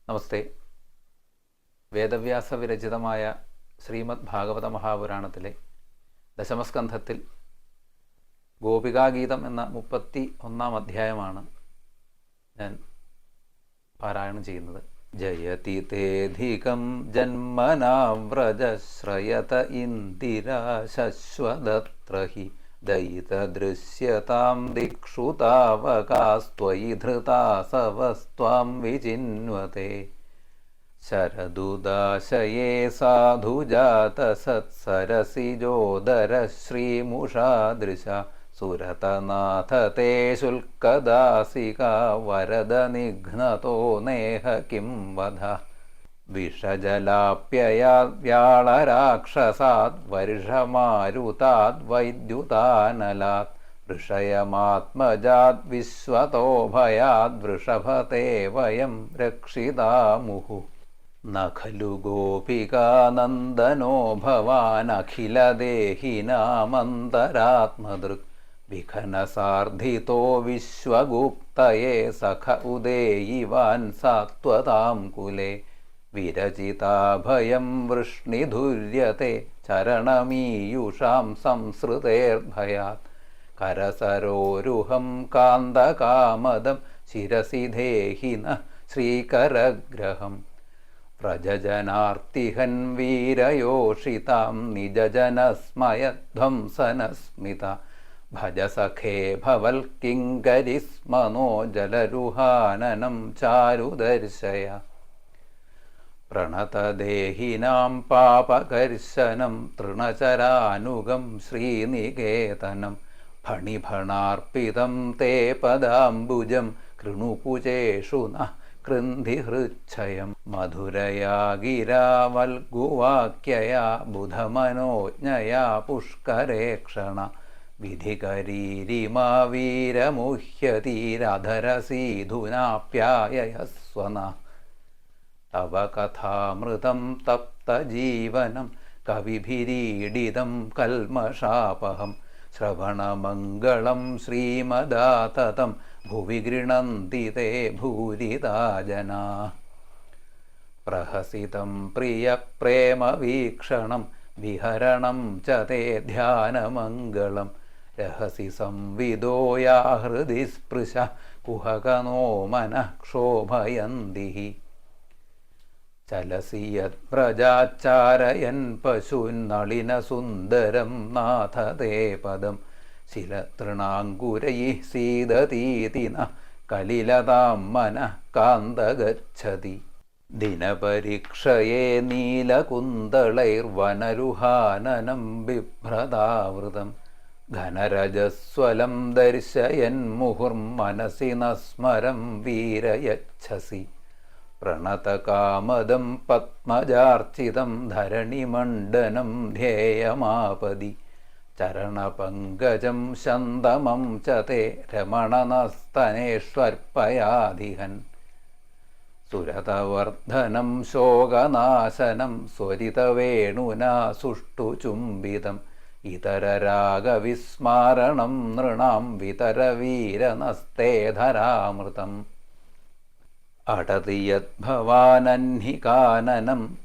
നമസ്തേ. വേദവ്യാസ വിരചിതമായ ശ്രീമദ് ഭാഗവത മഹാപുരാണത്തിലെ ദശമസ്കന്ധത്തിൽ ഗോപികാഗീതം എന്ന 31-ാം അധ്യായമാണ് ഞാൻ പാരായണം ചെയ്യുന്നത്. ജയതി തേധികം ജന്മനാ വ്രജശ്രയത ഇന്ദിരാ ശശ്വതത്രഹി ദയിതദൃശ്യതാം ദിക്ഷു താവകാസ്ത്വയി ധൃതാസവസ്ത്വാം വിചിന്വത്തെ ശരദുദാശയേ സാധുജാതസത്സരസിജോദര ശ്രീമുഷാദൃശ സുരതനാഥ തേ ശുൽക്കദാസികാ വരദ നിഘ്നതോ നേഹ കിം വധ വിഷജലാപ്യയാദ് വ്യാളരാക്ഷസാദ് വർഷമാരുതാദ് വൈദ്യുതാനലാത് ഋഷയമാത്മജാദ് വിശ്വതോ ഭയാദ് വൃഷഭത്തെ വയം രക്ഷിതാമുഹു ന ഖലു ഗോപികാനന്ദനോ ഭവാനഖിലദേഹിനാമന്തരാത്മദൃക് വിഘനസാർദ്ധിതോ വിശ്വഗുപ്തയേ സഖ ഉദേയിവാൻ സാത്വതാം കുലേ വിരചിതാഭയം വൃഷ്ണിധുര്യത്തെ ചരണമീയുഷാം സംസൃതേർഭയാത് കരസരോരുഹം കാന്തകാമദം ശിരസി ദേഹിന ശ്രീകരഗ്രഹം വ്രജജനാർത്തിഹൻ വീരയോഷിതാം നിജജനസ്മയധ്വംസനസ്മിത ഭജസഖേ ഭവൽ കിങ്കരിസ്മനോ ജലരുഹാനനം ചാരുദർശയ പ്രണതദേഹിനാം പാപകർശനം തൃണചരാനുഗം ശ്രീനികേതനം ഫണിഫണാർപ്പിതം തേ പദാംബുജം കൃണുകുചേഷു ന കൃന്ധിഹൃച്ഛയം മധുരയാ ഗിരാ വൽഗുവാക്യയാ ബുധമനോജ്ഞയാ പുഷ്കരേക്ഷണ വിധികരീരിമാ വീരമുഹ്യതീരധരസീധുനാപ്യായസ്വന തവ കഥാമൃതം തപ്തജീവനം കവിഭിരീഡിതം കൽമഷാപഹം ശ്രവണമംഗളം ശ്രീമദാതതം ഭുവി ഗൃണന്തി തേ ഭൂരിതാ ജനാ പ്രഹസിതം പ്രിയപ്രേമവീക്ഷണം വിഹരണം ച തേ ധ്യാനമംഗളം രഹസി സംവിദോ യാ ഹൃദി സ്പൃശ കുഹകനോ മനഃ ക്ഷോഭയന്തി ചലസി യദ്വ്രജാചാരയൻ പശൂന്നളിനസുന്ദരം നാഥ തേ പദം ശിലതൃണാങ്കുരൈഃ സീദതീതി ന കലിലതാം മനഃ കാന്തഗച്ഛതി ദിനപരീക്ഷയേ നീലകുന്തളൈർവനരുഹാനനം ബിഭ്രതാവൃതം ഘനരജസ്വലം ദർശയൻ മുഹുർമനസി ന സ്മരം വീരയച്ഛസി പ്രണതകാമദം പത്മജാർച്ചിതം ധരണിമണ്ഡനം ധ്യേയമാപദി ചരണപങ്കജം ശന്തമം ച തേ രമണനസ്തനേഷ്വർപ്പയാധിഹൻ സുരതവർദ്ധനം ശോകനാശനം സ്വരിതവേണുനാ സുഷ്ടുചുംബിതം ഇതരരാഗവിസ്മാരണം നൃണാം വിതരവീരനസ്തേധരാമൃതം അടതി യദ്ഭവാനന്ഹികാനനം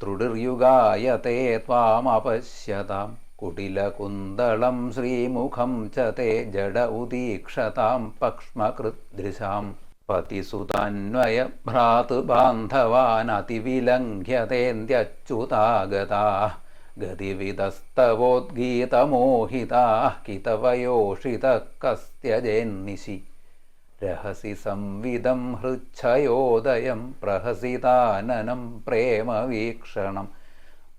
തൃഡിർയുഗായത്തെ ത്വാമപശ്യതാം കുടിലകുന്തളം ശ്രീമുഖം ച തേ ജഡ ഉദീക്ഷതാം പക്ഷ്മകൃദ്ദൃശാം പതിസുതാന്വയ ഭ്രാതൃബാന്ധവാനതിവിലംഘ്യതേന്ത്യച്യുതാഗതാ ഗതിവിദസ്തവോദ്ഗീതമോഹിതാ കിതവയോഷിതഃ കസ്ത്യജേന്നിശി രഹസി സംവിദം ഹൃച്ഛയോദയം പ്രഹസിതാനനം പ്രേമവീക്ഷണം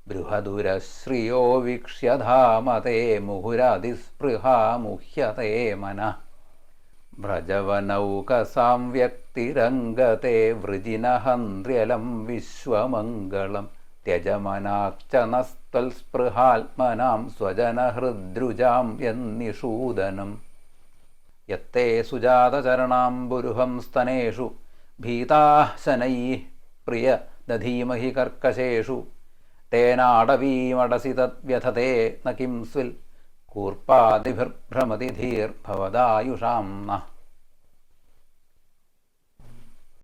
ബൃഹദുരശ്രിയോ വീക്ഷ്യധാമതേ മുഹുരതിസ്പൃഹാ മുഹ്യതേ മനഃ വ്രജവനൗകസാം വ്യക്തിരംഗത്തെ വൃജിനഹന്ത്ര്യലം വിശ്വമംഗളം ത്യജമനാർച്ചനസ്ത്വൽസ്പൃഹാത്മനാം സ്വജനഹൃദ്രുജാം യന്നിഷൂദനം യത്തേ സുജാതചരണാംബുരുഹം സ്തനേഷു ഭീതാഃ ശനൈഃ പ്രിയ ദധീമഹി കർക്കശേഷു തേനാടവീമടസി തദ്വ്യഥതേ ന കിം സ്വിൽ കൂർപ്പാദിഭിർഭ്രമതി ധീർഭവദായുഷാം നഃ